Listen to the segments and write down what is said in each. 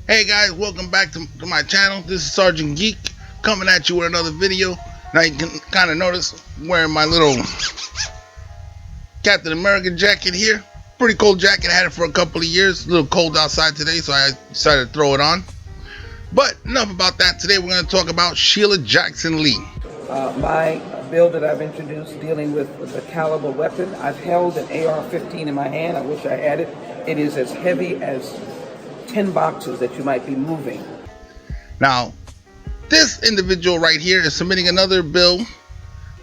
Hey guys, welcome back to my channel. This is Sergeant Geek coming at you with another video. Now you can kind of notice I'm wearing my little Captain America jacket here. Pretty cold jacket, had it for a couple of years. A little cold outside today, so I decided to throw it on. But enough about that. Today we're going to talk about Sheila Jackson Lee. My bill that I've introduced dealing with the caliber weapon, I've held an AR-15 in my hand. I wish I had it. It is as heavy as 10 boxes that you might be moving. Now, this individual right here is submitting another bill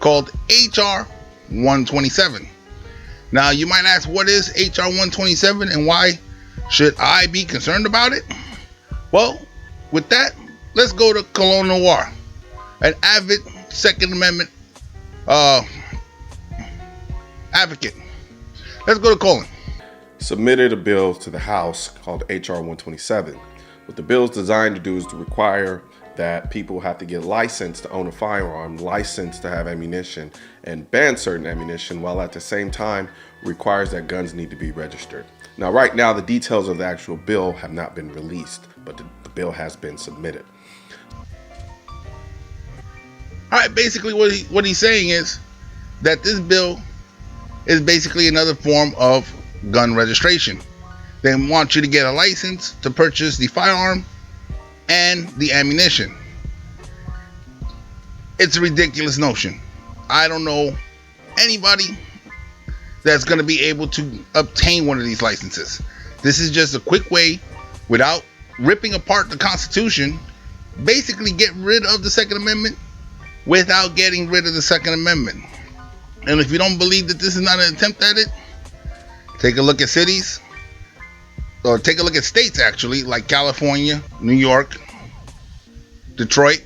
called HR 127. Now, you might ask, what is HR 127 and why should I be concerned about it? Well, with that, let's go to Cologne Noir, an avid Second Amendment advocate. Let's go to Colin. Submitted a bill to the House called HR 127. What the bill is designed to do is to require that people have to get licensed to own a firearm, licensed to have ammunition, and ban certain ammunition, while at the same time requires that guns need to be registered. Now, right now, the details of the actual bill have not been released, but the bill has been submitted. All right, basically what he's saying is that this bill is basically another form of gun registration. They want you to get a license to purchase the firearm and the ammunition. It's a ridiculous notion. I don't know anybody that's going to be able to obtain one of these licenses. This is just a quick way, without ripping apart the Constitution, basically get rid of the Second Amendment without getting rid of the Second Amendment. And if you don't believe that this is not an attempt at it, take a look at cities, or take a look at states actually, like California, New York, Detroit.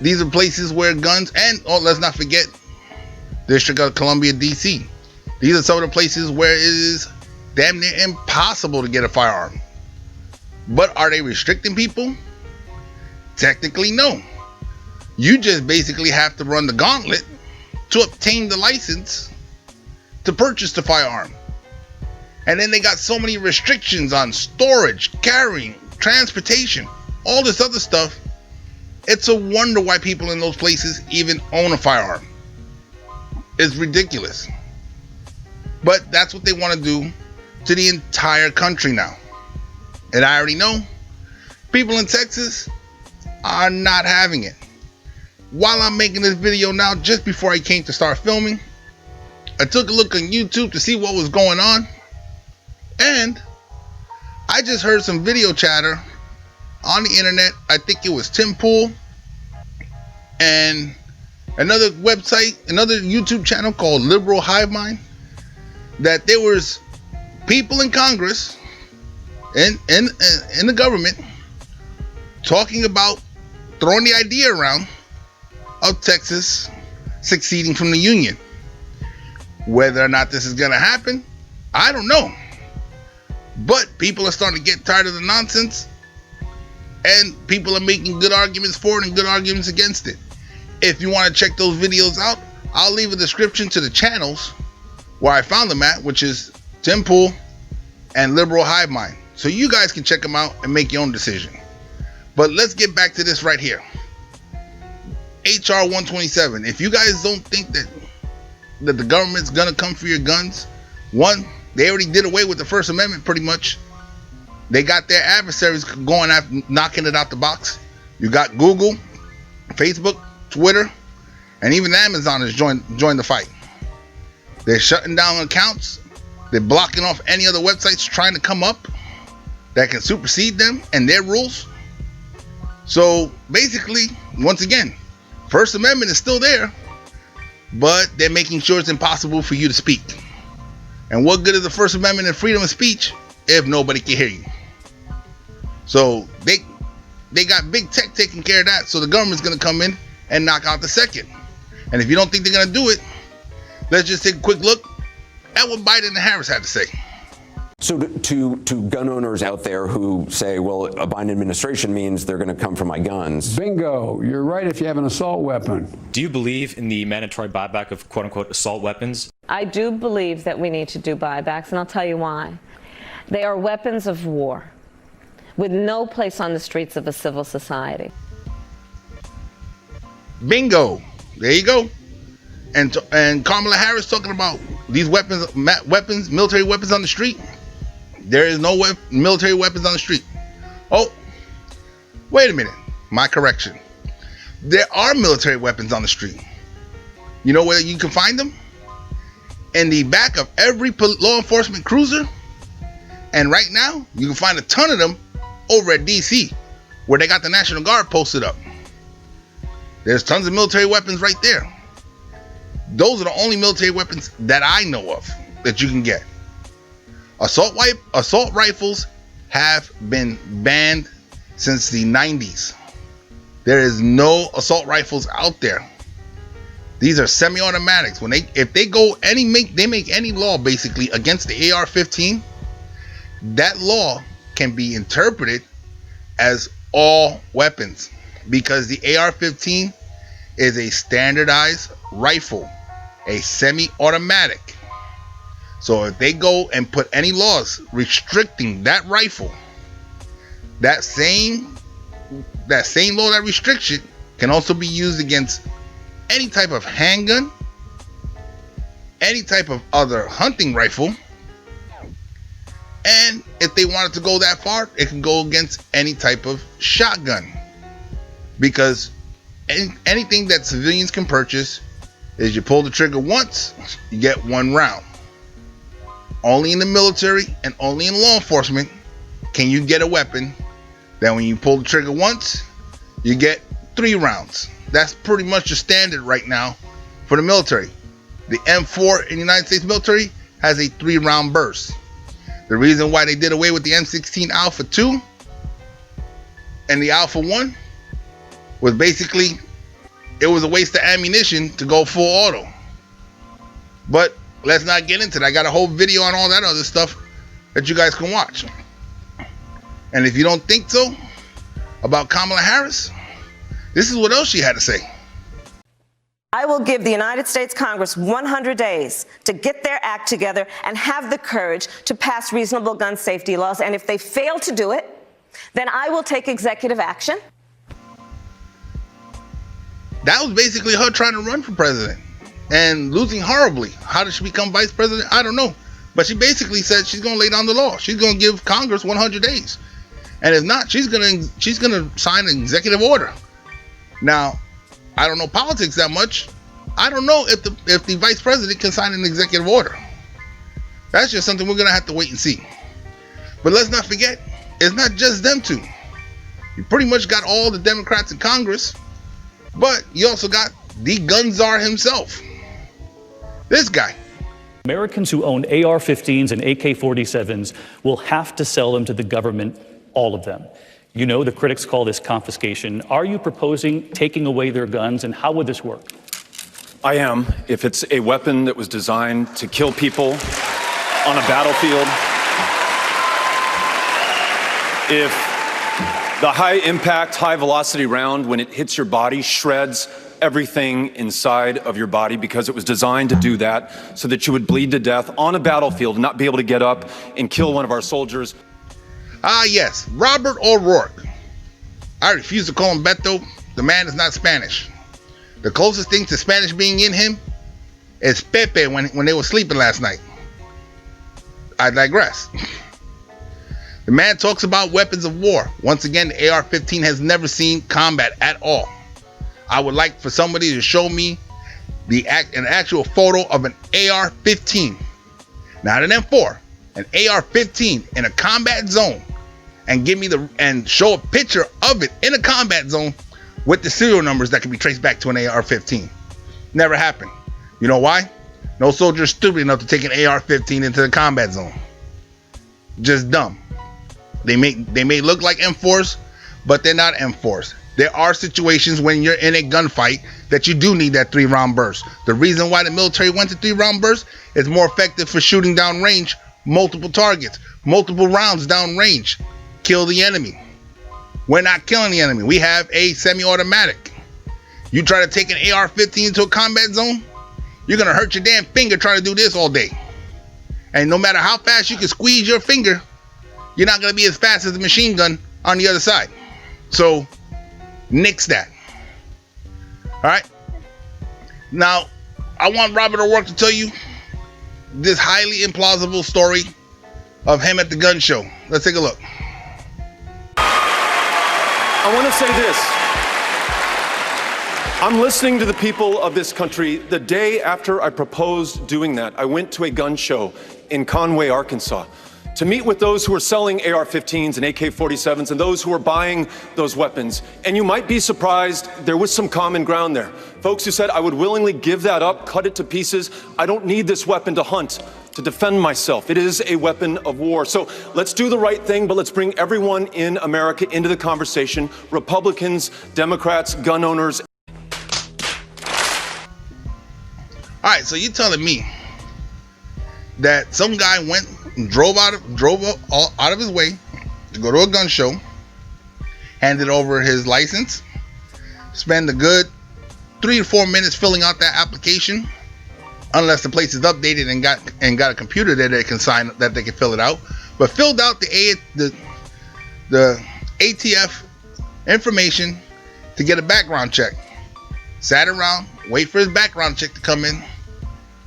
These are places where guns, and let's not forget District of Columbia, DC. These are some of the places where it is damn near impossible to get a firearm. But are they restricting people? Technically, no. You just basically have to run the gauntlet to obtain the license to purchase the firearm. And then they got so many restrictions on storage, carrying, transportation, all this other stuff. It's a wonder why people in those places even own a firearm. It's ridiculous. But that's what they want to do to the entire country now. And I already know people in Texas are not having it. While I'm making this video now, just before I came to start filming, I took a look on YouTube to see what was going on, and I just heard some video chatter on the internet. I think it was Tim Pool and another website, another YouTube channel called Liberal Hivemind, that there was people in Congress and in the government talking about throwing the idea around of Texas seceding from the Union. Whether or not this is going to happen, I don't know. But people are starting to get tired of the nonsense, and people are making good arguments for it and good arguments against it. If you want to check those videos out, I'll leave a description to the channels where I found them at, which is Tim Pool and Liberal Hive Mind. So you guys can check them out and make your own decision. But let's get back to this right here. HR 127. If you guys don't think that the government's gonna come for your guns, one, they already did away with the First Amendment pretty much. They got their adversaries going after, knocking it out the box. You got Google, Facebook, Twitter, and even Amazon has joined the fight. They're shutting down accounts. They're blocking off any other websites trying to come up that can supersede them and their rules. So basically, once again, First Amendment is still there, but they're making sure it's impossible for you to speak. And what good is the First Amendment and freedom of speech if nobody can hear you? So they got big tech taking care of that, so the government's going to come in and knock out the second. And if you don't think they're going to do it, let's just take a quick look at what Biden and Harris had to say. So to gun owners out there who say, well, a Biden administration means they're going to come for my guns. Bingo. You're right if you have an assault weapon. Do you believe in the mandatory buyback of quote-unquote assault weapons? I do believe that we need to do buybacks, and I'll tell you why. They are weapons of war. with no place on the streets of a civil society. Bingo. There you go. And Kamala Harris talking about these weapons, military weapons on the street. There is no military weapons on the street. Oh, wait a minute. My correction. There are military weapons on the street. You know where you can find them? In the back of every law enforcement cruiser. And right now, you can find a ton of them over at DC, where they got the National Guard posted up. There's tons of military weapons right there. Those are the only military weapons that I know of that you can get. Assault rifles have been banned since the 90s. There is no assault rifles out there. These are semi-automatics. If they make any law basically against the AR-15, that law can be interpreted as all weapons, because the AR-15 is a standardized rifle, a semi-automatic. So if they go and put any laws restricting that rifle, that same law that restricts it can also be used against any type of handgun, any type of other hunting rifle, and if they wanted to go that far, it can go against any type of shotgun, because anything that civilians can purchase is you pull the trigger once, you get 1 round. Only in the military and only in law enforcement can you get a weapon that when you pull the trigger once, you get 3 rounds. That's pretty much the standard right now for the military. The M4 in the United States military has a 3-round burst. The reason why they did away with the M16 Alpha 2 and the Alpha 1 was basically it was a waste of ammunition to go full auto. But let's not get into that. I got a whole video on all that other stuff that you guys can watch. And if you don't think so about Kamala Harris, this is what else she had to say. I will give the United States Congress 100 days to get their act together and have the courage to pass reasonable gun safety laws. And if they fail to do it, then I will take executive action. That was basically her trying to run for president and losing horribly. How did she become vice president? I don't know. But she basically said she's going to lay down the law. She's going to give Congress 100 days. And if not, she's going to sign an executive order. Now, I don't know politics that much. I don't know if the vice president can sign an executive order. That's just something we're going to have to wait and see. But let's not forget, it's not just them two. You pretty much got all the Democrats in Congress, but you also got the gun czar himself. This guy. Americans who own AR-15s and AK-47s will have to sell them to the government, all of them. You know, the critics call this confiscation. Are you proposing taking away their guns, and how would this work? I am, if it's a weapon that was designed to kill people on a battlefield. If the high impact, high velocity round, when it hits your body, shreds everything inside of your body because it was designed to do that, so that you would bleed to death on a battlefield and not be able to get up and kill one of our soldiers. Ah, yes, Robert O'Rourke. I refuse to call him Beto. The man is not Spanish. The closest thing to Spanish being in him is Pepe when they were sleeping last night. I digress. The man talks about weapons of war. Once again, the AR-15 has never seen combat at all. I would like for somebody to show me an actual photo of an AR-15, not an M4, an AR-15 in a combat zone, and show a picture of it in a combat zone with the serial numbers that can be traced back to an AR-15. Never happened. You know why? No soldier is stupid enough to take an AR-15 into the combat zone. Just dumb. They may look like M4s, but they're not M4s. There are situations when you're in a gunfight that you do need that 3-round burst. The reason why the military went to 3-round burst is more effective for shooting down range, multiple targets, multiple rounds down range. Kill the enemy. We're not killing the enemy. We have a semi-automatic. You try to take an AR-15 into a combat zone, you're going to hurt your damn finger trying to do this all day. And no matter how fast you can squeeze your finger, you're not going to be as fast as the machine gun on the other side. So nix that. All right. Now, I want Robert O'Rourke to tell you this highly implausible story of him at the gun show. Let's take a look. I want to say this. I'm listening to the people of this country. The day after I proposed doing that, I went to a gun show in Conway, Arkansas, to meet with those who are selling AR-15s and AK-47s and those who are buying those weapons. And you might be surprised, there was some common ground there. Folks who said, I would willingly give that up, cut it to pieces. I don't need this weapon to hunt, to defend myself. It is a weapon of war. So let's do the right thing, but let's bring everyone in America into the conversation. Republicans, Democrats, gun owners. All right, so you're telling me that some guy went and drove out of his way to go to a gun show, handed over his license, spend a good 3 to 4 minutes filling out that application, unless the place is updated and got a computer that they can sign, that they can fill it out, but filled out the ATF information to get a background check, sat around, wait for his background check to come in,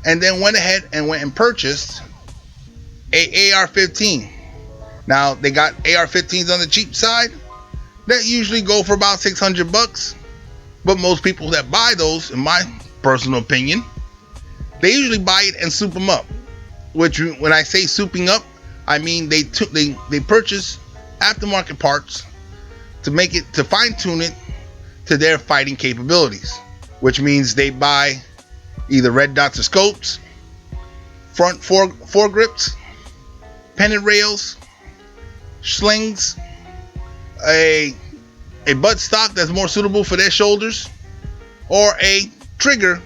and then went ahead and went and purchased a AR-15. Now, they got AR-15s on the cheap side that usually go for about $600, but most people that buy those, in my personal opinion, they usually buy it and soup them up. Which, when I say souping up, I mean they purchase aftermarket parts to make it, to fine-tune it to their fighting capabilities, which means they buy either red dots or scopes, front foregrips, pennant rails, slings, a butt stock that's more suitable for their shoulders, or a trigger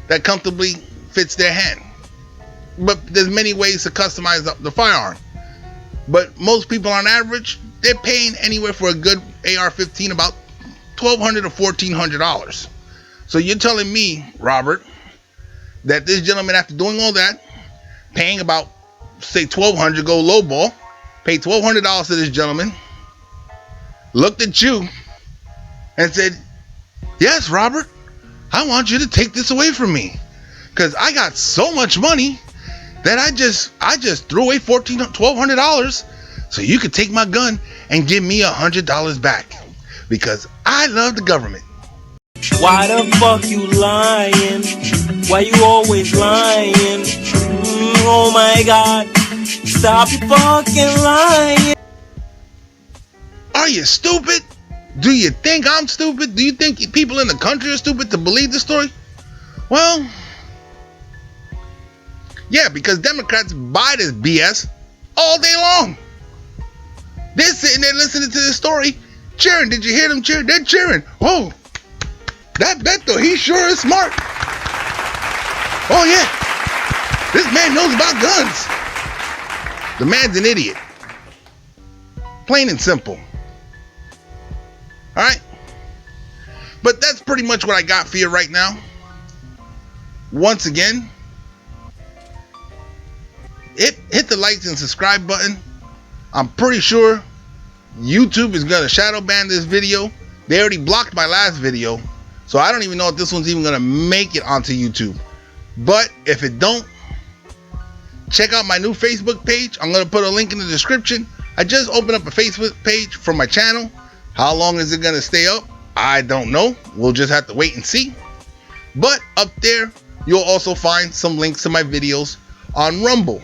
that comfortably fits their hand. But there's many ways to customize the firearm. But most people on average, they're paying anywhere for a good AR-15 about $1,200 to $1,400. So you're telling me, Robert, that this gentleman, after doing all that, paying about, say, $1,200, go lowball, paid $1,200 to this gentleman, looked at you and said, yes, Robert, I want you to take this away from me, because I got so much money that I just threw away $1,200 so you could take my gun and give me $100 back, because I love the government. Why the fuck you lying? Why you always lying? Oh my God, stop your fucking lying. Are you stupid? Do you think I'm stupid? Do you think people in the country are stupid to believe the story? Well, yeah, because Democrats buy this BS all day long. They're sitting there listening to this story, cheering. Did you hear them cheer? They're cheering. Oh, that Beto, he sure is smart. Oh yeah, this man knows about guns. The man's an idiot. Plain and simple. All right? But that's pretty much what I got for you right now. Once again, hit the like and subscribe button. I'm pretty sure YouTube is going to shadow ban this video. They already blocked my last video, so I don't even know if this one's even going to make it onto YouTube. But if it don't, check out my new Facebook page. I'm going to put a link in the description. I just opened up a Facebook page for my channel. How long is it going to stay up? I don't know. We'll just have to wait and see. But up there, you'll also find some links to my videos on Rumble.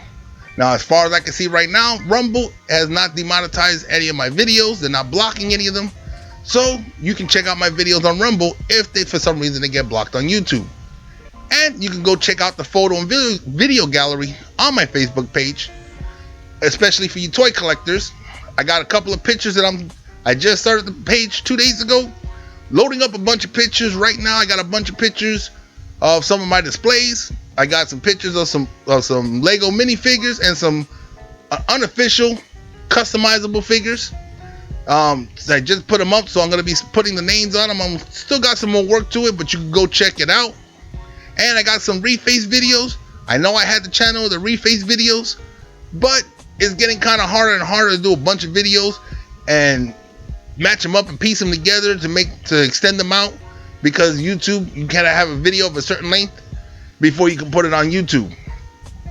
Now, as far as I can see right now, Rumble has not demonetized any of my videos. They're not blocking any of them. So you can check out my videos on Rumble if they, for some reason, they get blocked on YouTube. And you can go check out the photo and video gallery on my Facebook page, especially for you toy collectors. I got a couple of pictures that I just started the page 2 days ago, loading up a bunch of pictures. Right now, I got a bunch of pictures of some of my displays. I got some pictures of some Lego minifigures and some unofficial customizable figures. I just put them up, so I'm going to be putting the names on them. I'm still got some more work to it, but you can go check it out. And I got some reface videos. I know I had the channel of the reface videos, but it's getting kind of harder and harder to do a bunch of videos and match them up and piece them together to extend them out, because YouTube, you gotta have a video of a certain length before you can put it on YouTube.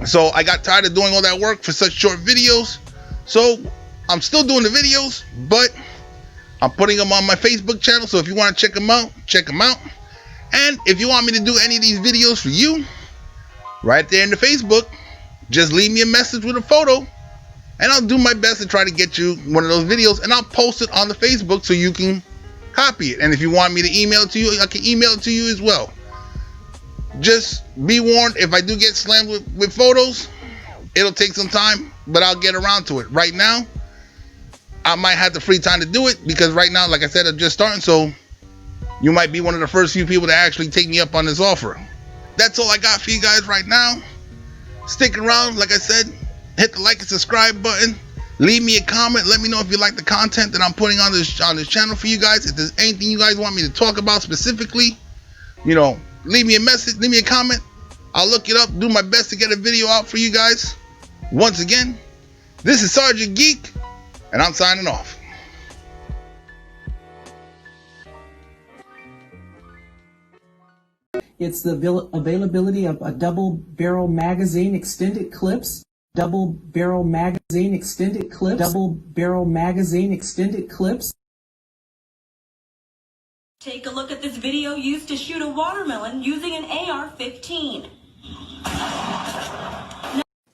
So I got tired of doing all that work for such short videos. So I'm still doing the videos, but I'm putting them on my Facebook channel. So if you want to check them out, check them out. And if you want me to do any of these videos for you, right there in the Facebook, just leave me a message with a photo, and I'll do my best to try to get you one of those videos, and I'll post it on the Facebook so you can copy it. And if you want me to email it to you, I can email it to you as well. Just be warned, if I do get slammed with photos, it'll take some time, but I'll get around to it. Right now, I might have the free time to do it, because right now, like I said, I'm just starting, so you might be one of the first few people to actually take me up on this offer. That's all I got for you guys right now. Stick around, like I said, hit the like and subscribe button. Leave me a comment. Let me know if you like the content that I'm putting on this channel for you guys. If there's anything you guys want me to talk about specifically, you know, leave me a message, leave me a comment. I'll look it up, do my best to get a video out for you guys. Once again, this is Sergeant Geek, and I'm signing off. It's the availability of a double barrel magazine extended clips. Double barrel magazine extended clips. Double barrel magazine extended clips. Take a look at this video used to shoot a watermelon using an AR-15.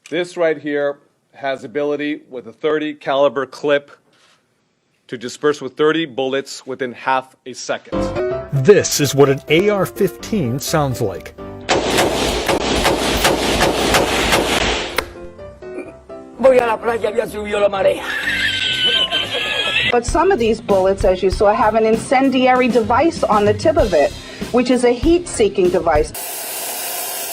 This right here has ability with a 30 caliber clip to disperse with 30 bullets within half a second. This is what an AR-15 sounds like. But some of these bullets, as you saw, have an incendiary device on the tip of it, which is a heat-seeking device.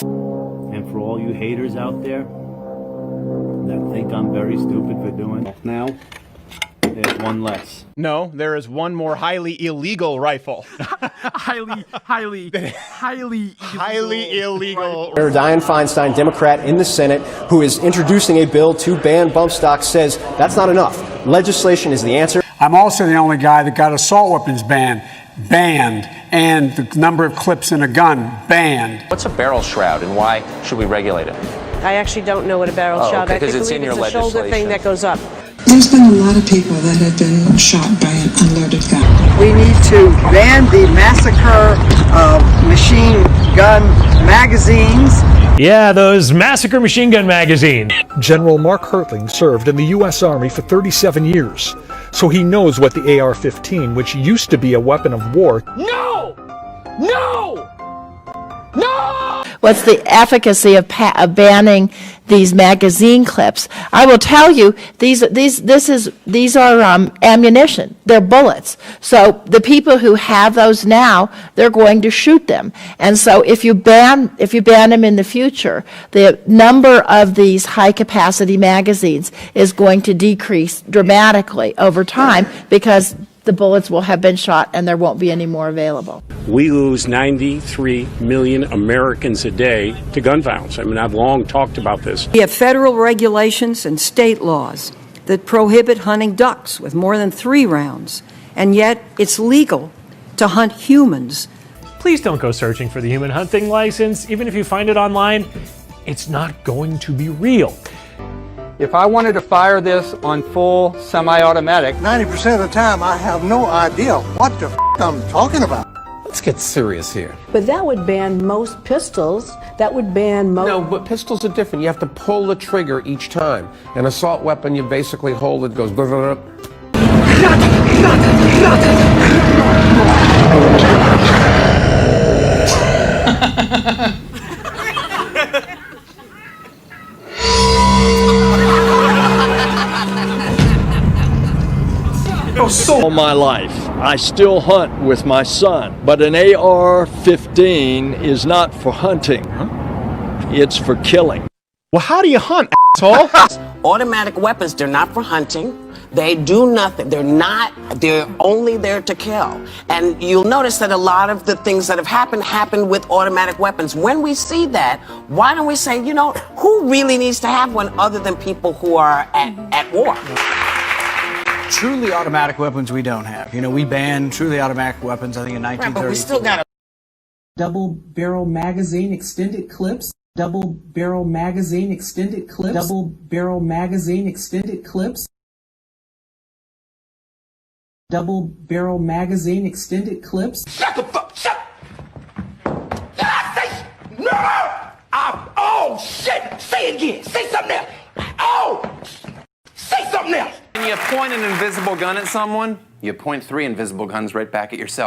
And for all you haters out there that think I'm very stupid for doing it now, there's one less. No, there is one more highly illegal rifle. highly illegal. Senator Dianne Feinstein, Democrat in the Senate, who is introducing a bill to ban bump stocks, says that's not enough. Legislation is the answer. I'm also the only guy that got assault weapons banned, and the number of clips in a gun banned. What's a barrel shroud, and why should we regulate it? I actually don't know what a barrel shroud is. Okay, because it's in your legislation. Shoulder thing that goes up. There's been a lot of people that have been shot by an unloaded gun. We need to ban the massacre of machine gun magazines. Yeah, those massacre machine gun magazines. General Mark Hertling served in the U.S. Army for 37 years, so he knows what the AR-15, which used to be a weapon of war. No! No! No! What's the efficacy of banning these magazine clips? I will tell you, these are ammunition. They're bullets. So the people who have those now, they're going to shoot them. And so if you ban them in the future, the number of these high capacity magazines is going to decrease dramatically over time, because the bullets will have been shot and there won't be any more available. We lose 93 million Americans a day to gun violence. I mean, I've long talked about this. We have federal regulations and state laws that prohibit hunting ducks with more than 3 rounds, and yet it's legal to hunt humans. Please don't go searching for the human hunting license. Even if you find it online, it's not going to be real. If I wanted to fire this on full semi-automatic, 90% of the time I have no idea what the I'm talking about. Let's get serious here. But that would ban most pistols. That would ban most... No, but pistols are different. You have to pull the trigger each time. An assault weapon, you basically hold it, goes... All my life, I still hunt with my son, but an AR-15 is not for hunting. It's for killing. Well, how do you hunt, asshole? Automatic weapons, they're not for hunting. They do nothing. They're only there to kill. And you'll notice that a lot of the things that have happened with automatic weapons. When we see that, why don't we say, you know, who really needs to have one other than people who are at war? Truly automatic weapons we don't have. You know, we banned truly automatic weapons, I think, in 1930. Right, but we still got double barrel magazine extended clips. Double barrel magazine extended clips. Double barrel magazine extended clips. Double barrel magazine extended clips. Shut the fuck! Shut! No! Oh shit! Say it again. Say something else. Oh! Say something else. When you point an invisible gun at someone, you point 3 invisible guns right back at yourself.